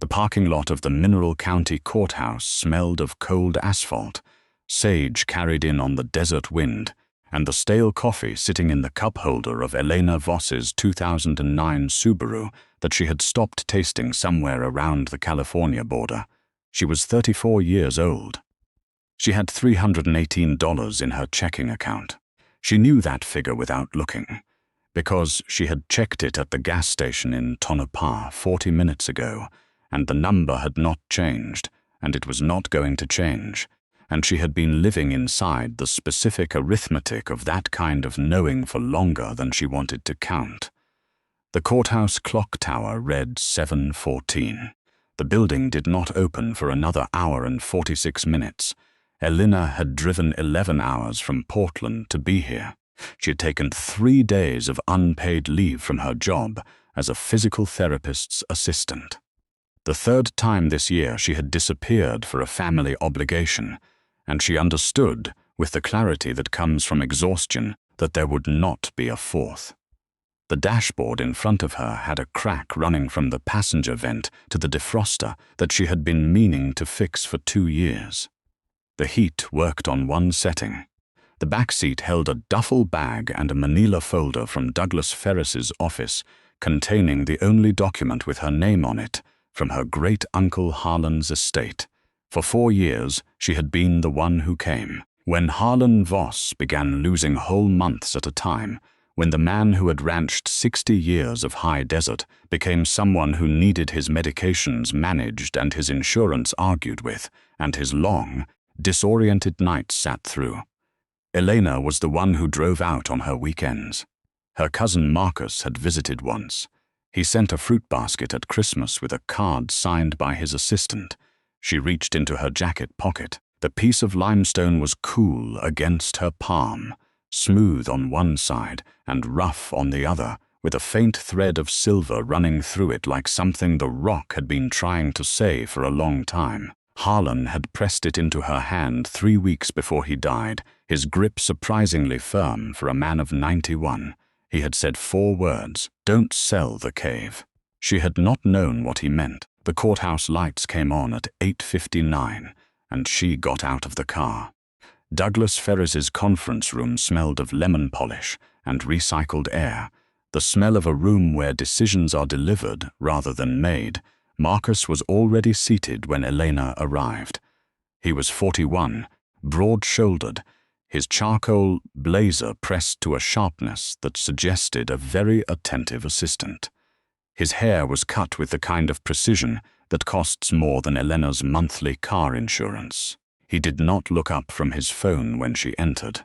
The parking lot of the Mineral County Courthouse smelled of cold asphalt, sage carried in on the desert wind, and the stale coffee sitting in the cup holder of Elena Voss's 2009 Subaru that she had stopped tasting somewhere around the California border. She was 34 years old. She had $318 in her checking account. She knew that figure without looking, because she had checked it at the gas station in Tonopah 40 minutes ago, and the number had not changed, and it was not going to change, and she had been living inside the specific arithmetic of that kind of knowing for longer than she wanted to count. The courthouse clock tower read 7:14. The building did not open for another hour and 46 minutes. Elena had driven 11 hours from Portland to be here. She had taken 3 days of unpaid leave from her job as a physical therapist's assistant. The third time this year she had disappeared for a family obligation, and she understood, with the clarity that comes from exhaustion, that there would not be a fourth. The dashboard in front of her had a crack running from the passenger vent to the defroster that she had been meaning to fix for 2 years. The heat worked on one setting. The back seat held a duffel bag and a manila folder from Douglas Ferris's office containing the only document with her name on it from her great-uncle Harlan's estate. For 4 years, she had been the one who came. When Harlan Voss began losing whole months at a time, when the man who had ranched 60 years of high desert became someone who needed his medications managed and his insurance argued with, and his long, disoriented nights sat through, Elena was the one who drove out on her weekends. Her cousin Marcus had visited once. He sent a fruit basket at Christmas with a card signed by his assistant. She reached into her jacket pocket. The piece of limestone was cool against her palm, smooth on one side and rough on the other, with a faint thread of silver running through it like something the rock had been trying to say for a long time. Harlan had pressed it into her hand 3 weeks before he died, his grip surprisingly firm for a man of 91. He had said 4 words, "Don't sell the cave." She had not known what he meant. The courthouse lights came on at 8:59, and she got out of the car. Douglas Ferris's conference room smelled of lemon polish and recycled air, the smell of a room where decisions are delivered rather than made. Marcus was already seated when Elena arrived. He was 41, broad-shouldered, his charcoal blazer pressed to a sharpness that suggested a very attentive assistant. His hair was cut with the kind of precision that costs more than Elena's monthly car insurance. He did not look up from his phone when she entered.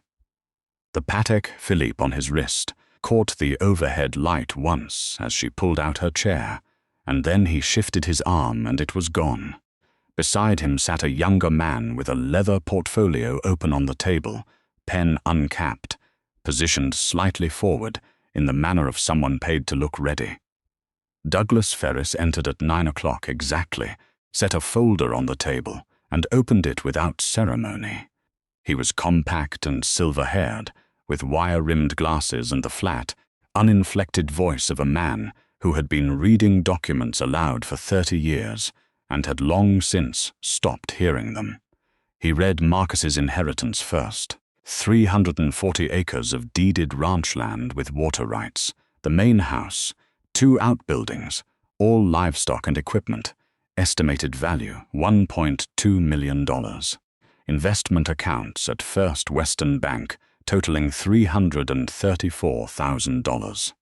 The Patek Philippe on his wrist caught the overhead light once as she pulled out her chair, and then he shifted his arm and it was gone. Beside him sat a younger man with a leather portfolio open on the table, pen uncapped, positioned slightly forward in the manner of someone paid to look ready. Douglas Ferris entered at 9 o'clock exactly, set a folder on the table, and opened it without ceremony. He was compact and silver-haired, with wire-rimmed glasses and the flat, uninflected voice of a man who had been reading documents aloud for 30 years and had long since stopped hearing them. He read Marcus's inheritance first. 340 acres of deeded ranch land with water rights, the main house, 2 outbuildings, all livestock and equipment, estimated value $1.2 million. Investment accounts at First Western Bank totaling $334,000.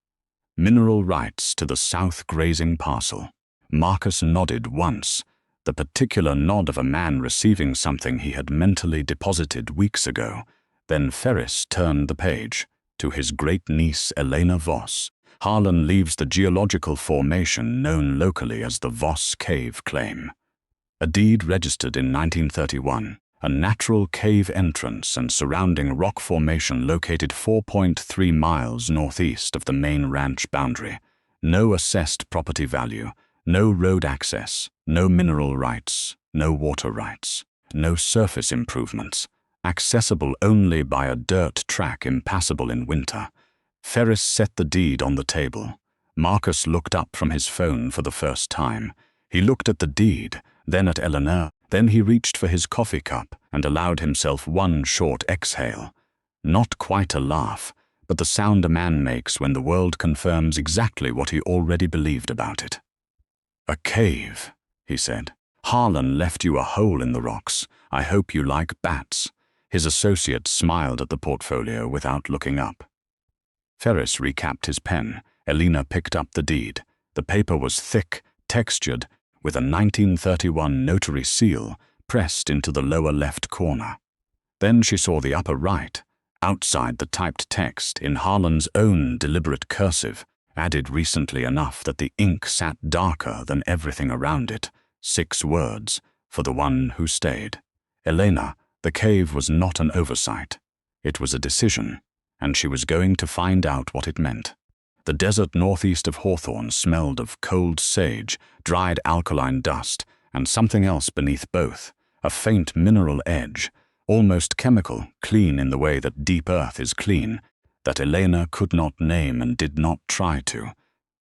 Mineral rights to the south grazing parcel. Marcus nodded once, the particular nod of a man receiving something he had mentally deposited weeks ago. Then Ferris turned the page to his great-niece Elena Voss. Harlan leaves the geological formation known locally as the Voss Cave Claim. A deed registered in 1931, a natural cave entrance and surrounding rock formation located 4.3 miles northeast of the main ranch boundary. No assessed property value, no road access, no mineral rights, no water rights, no surface improvements, accessible only by a dirt track impassable in winter. Ferris set the deed on the table. Marcus looked up from his phone for the first time. He looked at the deed, then at Eleanor, then he reached for his coffee cup and allowed himself one short exhale. Not quite a laugh, but the sound a man makes when the world confirms exactly what he already believed about it. "A cave," he said. "Harlan left you a hole in the rocks. I hope you like bats." His associate smiled at the portfolio without looking up. Ferris recapped his pen. Elena picked up the deed. The paper was thick, textured, with a 1931 notary seal pressed into the lower left corner. Then she saw the upper right. Outside the typed text, in Harlan's own deliberate cursive, added recently enough that the ink sat darker than everything around it, 6 words, for the one who stayed. Elena, the cave was not an oversight. It was a decision, and she was going to find out what it meant. The desert northeast of Hawthorne smelled of cold sage, dried alkaline dust, and something else beneath both, a faint mineral edge, almost chemical, clean in the way that deep earth is clean, that Elena could not name and did not try to.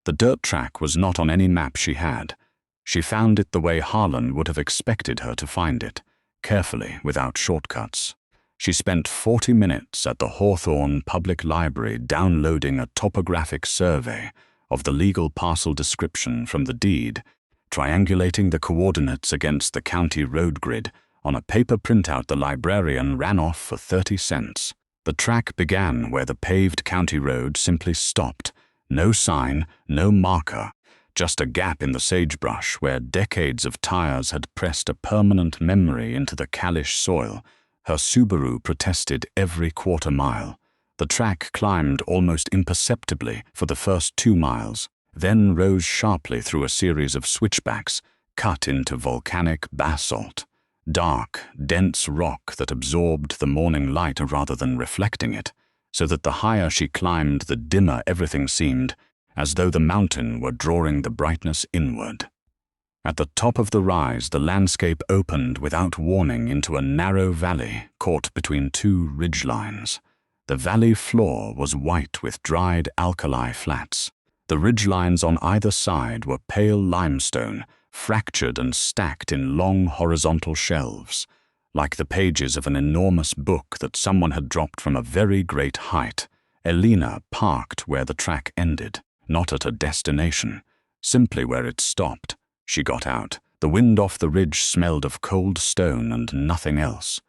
The dirt track was not on any map she had. She found it the way Harlan would have expected her to find it, carefully, without shortcuts. She spent 40 minutes at the Hawthorne Public Library downloading a topographic survey of the legal parcel description from the deed, triangulating the coordinates against the county road grid on a paper printout the librarian ran off for 30 cents. The track began where the paved county road simply stopped. No sign, no marker, just a gap in the sagebrush where decades of tires had pressed a permanent memory into the Kalish soil. Her Subaru protested every quarter mile. The track climbed almost imperceptibly for the first 2 miles, then rose sharply through a series of switchbacks cut into volcanic basalt. Dark, dense rock that absorbed the morning light rather than reflecting it, so that the higher she climbed, the dimmer everything seemed, as though the mountain were drawing the brightness inward. At the top of the rise, the landscape opened without warning into a narrow valley caught between 2 ridgelines. The valley floor was white with dried alkali flats. The ridgelines on either side were pale limestone, fractured and stacked in long horizontal shelves, like the pages of an enormous book that someone had dropped from a very great height. Elena parked where the track ended, not at a destination, simply where it stopped. She got out. The wind off the ridge smelled of cold stone and nothing else.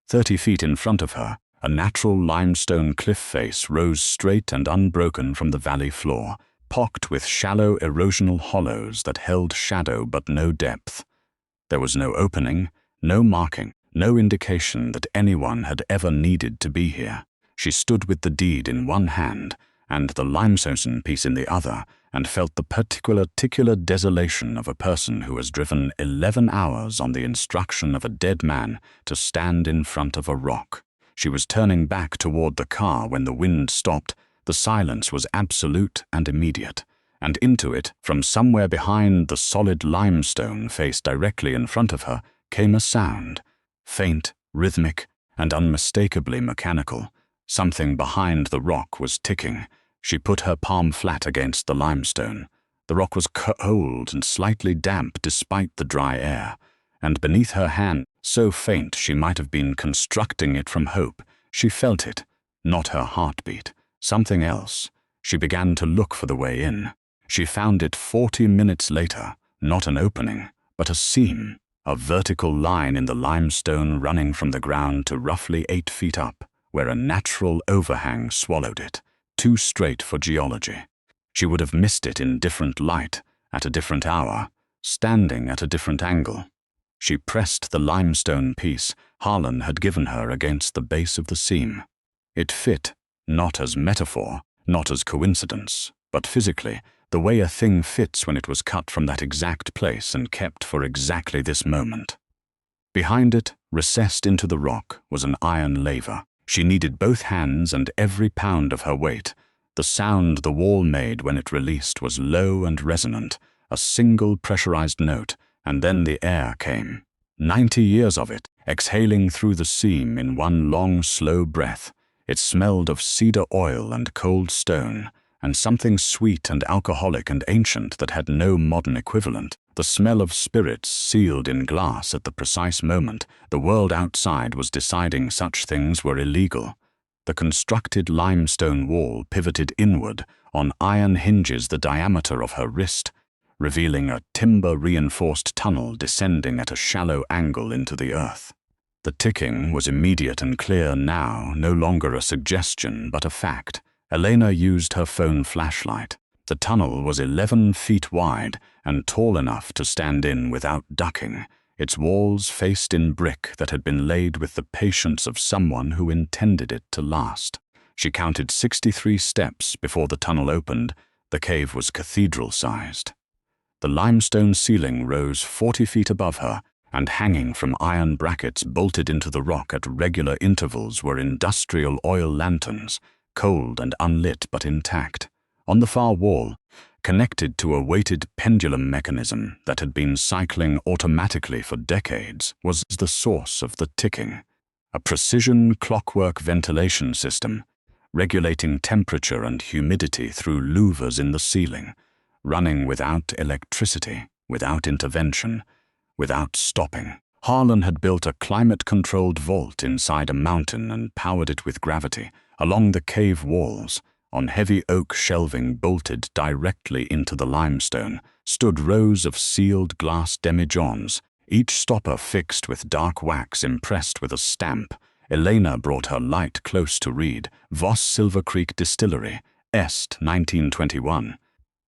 30 feet in front of her, a natural limestone cliff face rose straight and unbroken from the valley floor, pocked with shallow erosional hollows that held shadow but no depth. There was no opening, no marking, no indication that anyone had ever needed to be here. She stood with the deed in one hand and the limestone piece in the other, and felt the particular desolation of a person who has driven 11 hours on the instruction of a dead man to stand in front of a rock. She was turning back toward the car when the wind stopped. The silence was absolute and immediate, and into it, from somewhere behind the solid limestone face directly in front of her, came a sound, faint, rhythmic, and unmistakably mechanical. Something behind the rock was ticking. She put her palm flat against the limestone. The rock was cold and slightly damp despite the dry air, and beneath her hand, so faint she might have been constructing it from hope, she felt it, not her heartbeat, something else. She began to look for the way in. She found it 40 minutes later, not an opening, but a seam, a vertical line in the limestone running from the ground to roughly 8 feet up, where a natural overhang swallowed it. Too straight for geology. She would have missed it in different light, at a different hour, standing at a different angle. She pressed the limestone piece Harlan had given her against the base of the seam. It fit, not as metaphor, not as coincidence, but physically, the way a thing fits when it was cut from that exact place and kept for exactly this moment. Behind it, recessed into the rock, was an iron laver. She needed both hands and every pound of her weight. The sound the wall made when it released was low and resonant, a single pressurized note, and then the air came. 90 years of it, exhaling through the seam in one long, slow breath. It smelled of cedar oil and cold stone, and something sweet and alcoholic and ancient that had no modern equivalent. The smell of spirits sealed in glass at the precise moment the world outside was deciding such things were illegal. The constructed limestone wall pivoted inward on iron hinges the diameter of her wrist, revealing a timber-reinforced tunnel descending at a shallow angle into the earth. The ticking was immediate and clear now, no longer a suggestion but a fact. Elena used her phone flashlight. The tunnel was 11 feet wide and tall enough to stand in without ducking, its walls faced in brick that had been laid with the patience of someone who intended it to last. She counted 63 steps before the tunnel opened. The cave was cathedral-sized. The limestone ceiling rose 40 feet above her, and hanging from iron brackets bolted into the rock at regular intervals were industrial oil lanterns, cold and unlit but intact. On the far wall, connected to a weighted pendulum mechanism that had been cycling automatically for decades, was the source of the ticking. A precision clockwork ventilation system, regulating temperature and humidity through louvers in the ceiling, running without electricity, without intervention, without stopping. Harlan had built a climate-controlled vault inside a mountain and powered it with gravity. Along the cave walls, on heavy oak shelving bolted directly into the limestone, stood rows of sealed glass demijohns, each stopper fixed with dark wax impressed with a stamp. Elena brought her light close to read, Voss Silver Creek Distillery, Est 1921.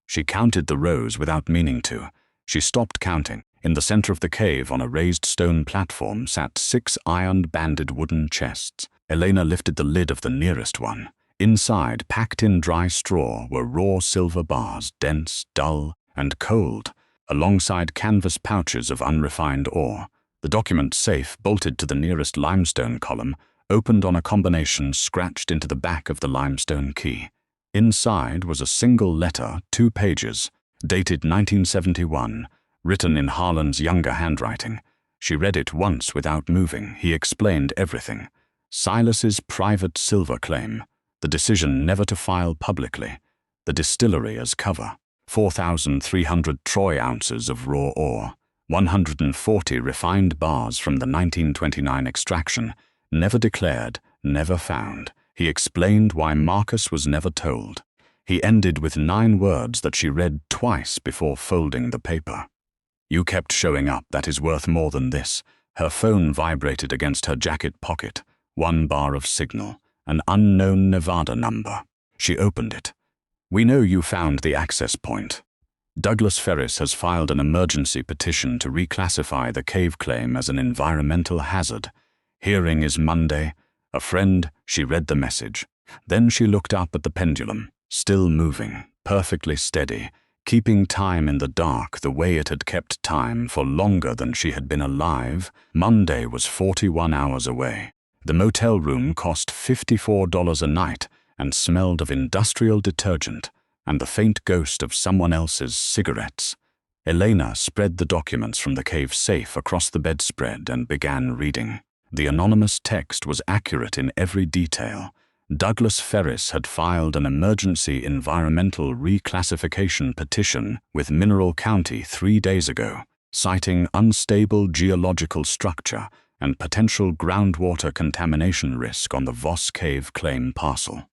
She counted the rows without meaning to. She stopped counting. In the center of the cave, on a raised stone platform, sat 6 iron-banded wooden chests. Elena lifted the lid of the nearest one. Inside, packed in dry straw, were raw silver bars, dense, dull, and cold, alongside canvas pouches of unrefined ore. The document safe, bolted to the nearest limestone column, opened on a combination scratched into the back of the limestone key. Inside was a single letter, 2 pages, dated 1971, written in Harlan's younger handwriting. She read it once without moving. He explained everything. Silas's private silver claim, the decision never to file publicly, the distillery as cover, 4,300 troy ounces of raw ore, 140 refined bars from the 1929 extraction, never declared, never found. He explained why Marcus was never told. He ended with 9 words that she read twice before folding the paper. You kept showing up, that is worth more than this. Her phone vibrated against her jacket pocket. 1 bar of signal, an unknown Nevada number. She opened it. We know you found the access point. Douglas Ferris has filed an emergency petition to reclassify the cave claim as an environmental hazard. Hearing is Monday. A friend, she read the message. Then she looked up at the pendulum, still moving, perfectly steady, keeping time in the dark the way it had kept time for longer than she had been alive. Monday was 41 hours away. The motel room cost $54 a night and smelled of industrial detergent and the faint ghost of someone else's cigarettes. Elena spread the documents from the cave safe across the bedspread and began reading. The anonymous text was accurate in every detail. Douglas Ferris had filed an emergency environmental reclassification petition with Mineral County 3 days ago, citing unstable geological structure and potential groundwater contamination risk on the Voss Cave claim parcel.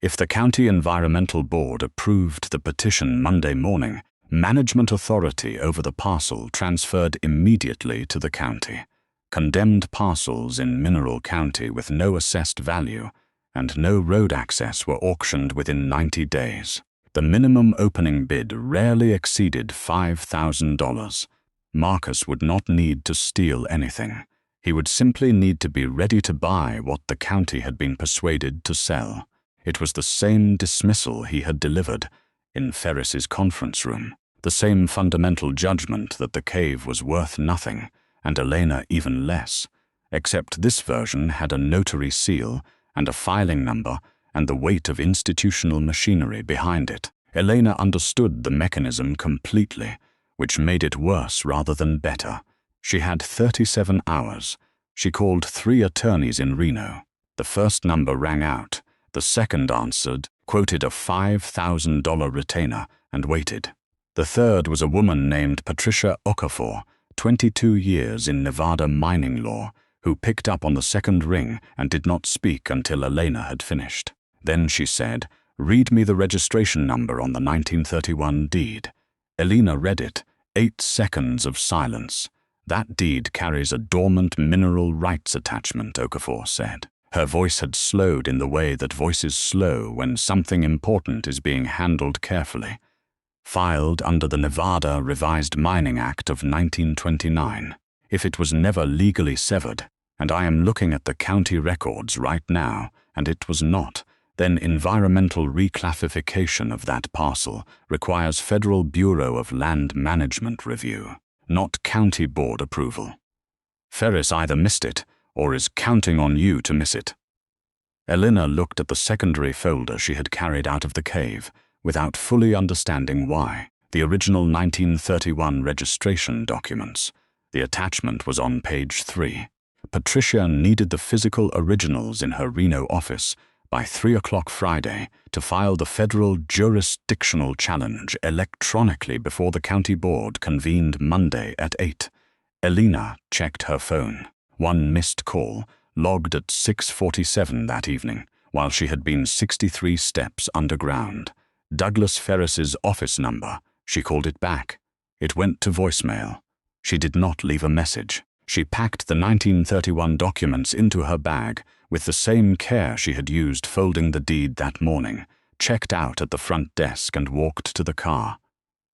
If the County Environmental Board approved the petition Monday morning, management authority over the parcel transferred immediately to the county. Condemned parcels in Mineral County with no assessed value and no road access were auctioned within 90 days. The minimum opening bid rarely exceeded $5,000. Marcus would not need to steal anything. He would simply need to be ready to buy what the county had been persuaded to sell. It was the same dismissal he had delivered in Ferris's conference room, the same fundamental judgment that the cave was worth nothing, and Elena even less, except this version had a notary seal and a filing number and the weight of institutional machinery behind it. Elena understood the mechanism completely, which made it worse rather than better. She had 37 hours. She called 3 attorneys in Reno. The first number rang out. The second answered, quoted a $5,000 retainer, and waited. The third was a woman named Patricia Okafor, 22 years in Nevada mining law, who picked up on the second ring and did not speak until Elena had finished. Then she said, "Read me the registration number on the 1931 deed." Elena read it. 8 seconds of silence. "That deed carries a dormant mineral rights attachment," Okafor said. Her voice had slowed in the way that voices slow when something important is being handled carefully. "Filed under the Nevada Revised Mining Act of 1929. If it was never legally severed, and I am looking at the county records right now, and it was not, then environmental reclassification of that parcel requires Federal Bureau of Land Management review, not county board approval. Ferris either missed it or is counting on you to miss it." Elena looked at the secondary folder she had carried out of the cave without fully understanding why. The original 1931 registration documents. The attachment was on page 3. Patricia needed the physical originals in her Reno office by 3 o'clock Friday to file the federal jurisdictional challenge electronically before the county board convened Monday at 8. Elena checked her phone. One missed call, logged at 6:47 that evening, while she had been 63 steps underground. Douglas Ferris's office number. She called it back. It went to voicemail. She did not leave a message. She packed the 1931 documents into her bag with the same care she had used folding the deed that morning, checked out at the front desk and walked to the car.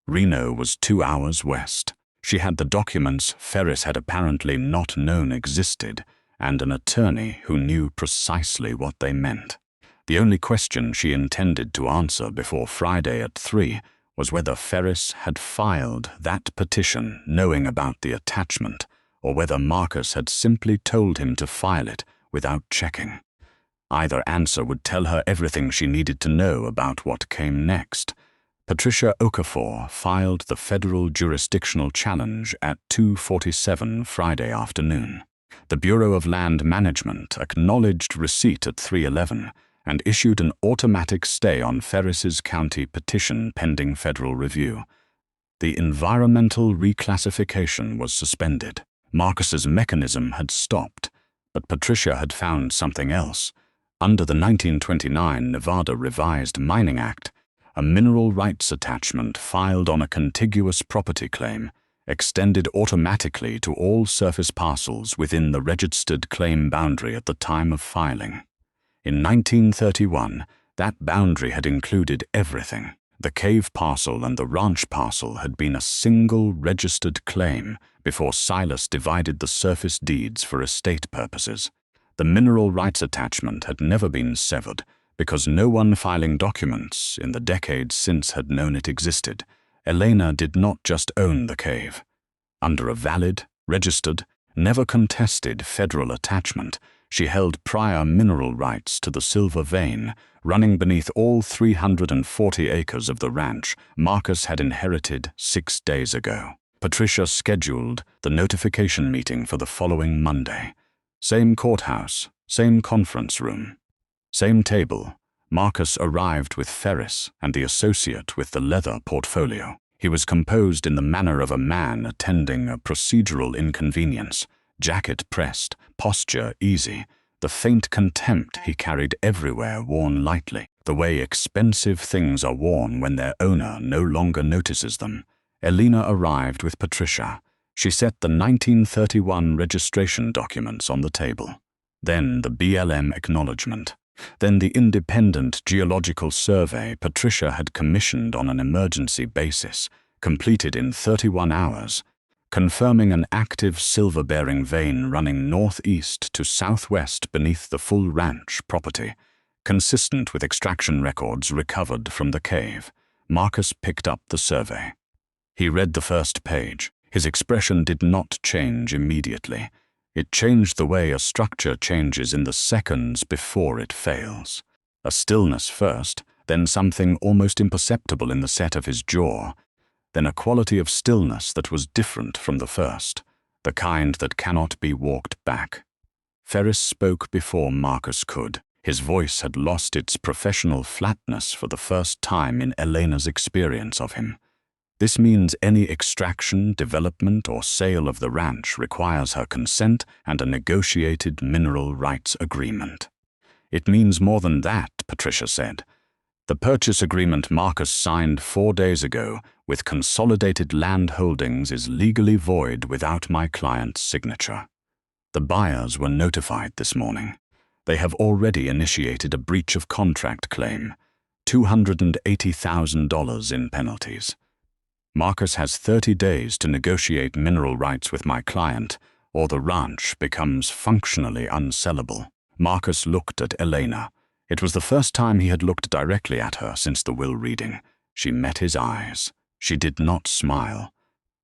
Reno was 2 hours west. She had the documents Ferris had apparently not known existed, and an attorney who knew precisely what they meant. The only question she intended to answer before Friday at 3 was whether Ferris had filed that petition knowing about the attachment, or whether Marcus had simply told him to file it without checking. Either answer would tell her everything she needed to know about what came next. Patricia Okafor filed the federal jurisdictional challenge at 2:47 Friday afternoon. The Bureau of Land Management acknowledged receipt at 3:11 and issued an automatic stay on Ferris's county petition pending federal review. The environmental reclassification was suspended. Marcus's mechanism had stopped, but Patricia had found something else. Under the 1929 Nevada Revised Mining Act, a mineral rights attachment filed on a contiguous property claim extended automatically to all surface parcels within the registered claim boundary at the time of filing. In 1931, that boundary had included everything. The cave parcel and the ranch parcel had been a single registered claim before Silas divided the surface deeds for estate purposes. The mineral rights attachment had never been severed because no one filing documents in the decades since had known it existed. Elena did not just own the cave. Under a valid, registered, never contested federal attachment, she held prior mineral rights to the silver vein running beneath all 340 acres of the ranch Marcus had inherited 6 days ago. Patricia scheduled the notification meeting for the following Monday. Same courthouse, same conference room, same table. Marcus arrived with Ferris and the associate with the leather portfolio. He was composed in the manner of a man attending a procedural inconvenience, jacket pressed, posture easy, the faint contempt he carried everywhere worn lightly, the way expensive things are worn when their owner no longer notices them. Elena arrived with Patricia. She set the 1931 registration documents on the table. Then the BLM acknowledgement. Then the independent geological survey Patricia had commissioned on an emergency basis, completed in 31 hours, confirming an active silver-bearing vein running northeast to southwest beneath the full ranch property, consistent with extraction records recovered from the cave. Marcus picked up the survey. He read the first page. His expression did not change immediately. It changed the way a structure changes in the seconds before it fails. A stillness first, then something almost imperceptible in the set of his jaw, then a quality of stillness that was different from the first, the kind that cannot be walked back. Ferris spoke before Marcus could. His voice had lost its professional flatness for the first time in Elena's experience of him. This means any extraction, development, or sale of the ranch requires her consent and a negotiated mineral rights agreement. It means more than that, Patricia said. The purchase agreement Marcus signed 4 days ago with Consolidated Land Holdings is legally void without my client's signature. The buyers were notified this morning. They have already initiated a breach of contract claim, $280,000 in penalties. Marcus has 30 days to negotiate mineral rights with my client, or the ranch becomes functionally unsellable. Marcus looked at Elena. It was the first time he had looked directly at her since the will reading. She met his eyes. She did not smile.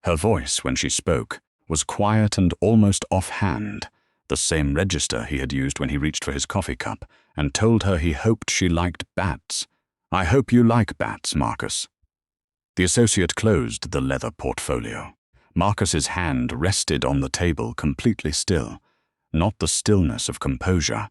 Her voice, when she spoke, was quiet and almost offhand, the same register he had used when he reached for his coffee cup and told her he hoped she liked bats. "I hope you like bats, Marcus." The associate closed the leather portfolio. Marcus's hand rested on the table completely still, not the stillness of composure,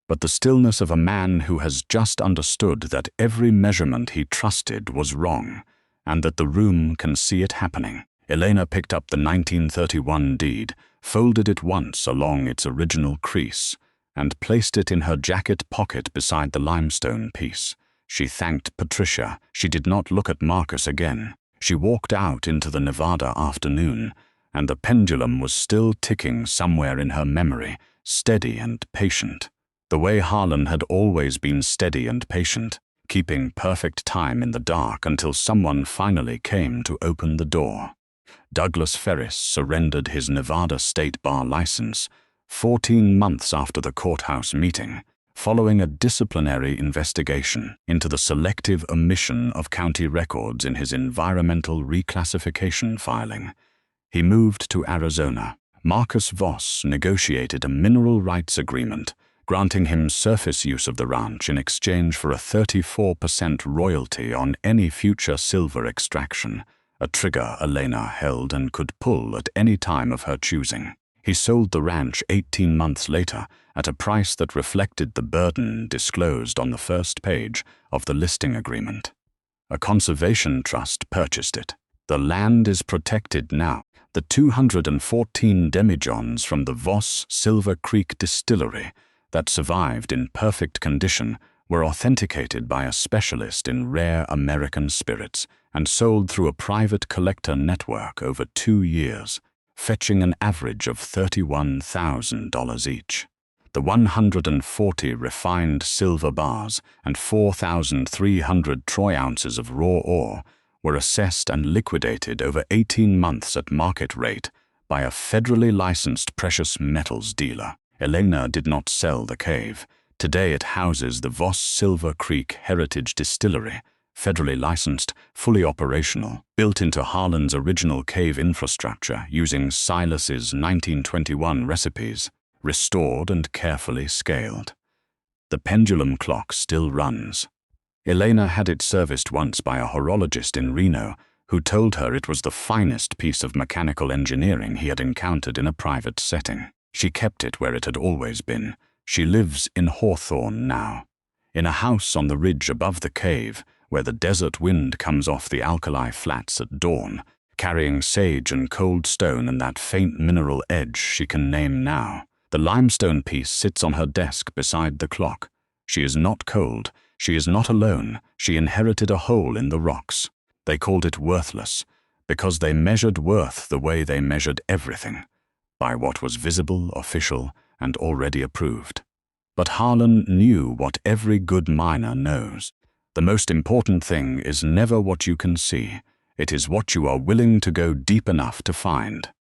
but the stillness of a man who has just understood that every measurement he trusted was wrong, and that the room can see it happening. Elena picked up the 1931 deed, folded it once along its original crease, and placed it in her jacket pocket beside the limestone piece. She thanked Patricia. She did not look at Marcus again. She walked out into the Nevada afternoon, and the pendulum was still ticking somewhere in her memory, steady and patient. The way Harlan had always been steady and patient, keeping perfect time in the dark until someone finally came to open the door. Douglas Ferris surrendered his Nevada State Bar license 14 months after the courthouse meeting, following a disciplinary investigation into the selective omission of county records in his environmental reclassification filing. He moved to Arizona. Marcus Voss negotiated a mineral rights agreement, granting him surface use of the ranch in exchange for a 34% royalty on any future silver extraction, a trigger Elena held and could pull at any time of her choosing. He sold the ranch 18 months later at a price that reflected the burden disclosed on the first page of the listing agreement. A conservation trust purchased it. The land is protected now. The 214 demijohns from the Voss Silver Creek distillery that survived in perfect condition were authenticated by a specialist in rare American spirits and sold through a private collector network over 2 years, fetching an average of $31,000 each. The 140 refined silver bars and 4,300 troy ounces of raw ore were assessed and liquidated over 18 months at market rate by a federally licensed precious metals dealer. Elena did not sell the cave. Today it houses the Voss Silver Creek Heritage Distillery, federally licensed, fully operational, built into Harlan's original cave infrastructure using Silas's 1921 recipes, restored and carefully scaled. The pendulum clock still runs. Elena had it serviced once by a horologist in Reno who told her it was the finest piece of mechanical engineering he had encountered in a private setting. She kept it where it had always been. She lives in Hawthorne now, in a house on the ridge above the cave where the desert wind comes off the alkali flats at dawn, carrying sage and cold stone and that faint mineral edge she can name now. The limestone piece sits on her desk beside the clock. She is not cold. She is not alone. She inherited a hole in the rocks. They called it worthless, because they measured worth the way they measured everything, by what was visible, official, and already approved. But Harlan knew what every good miner knows. The most important thing is never what you can see. It is what you are willing to go deep enough to find.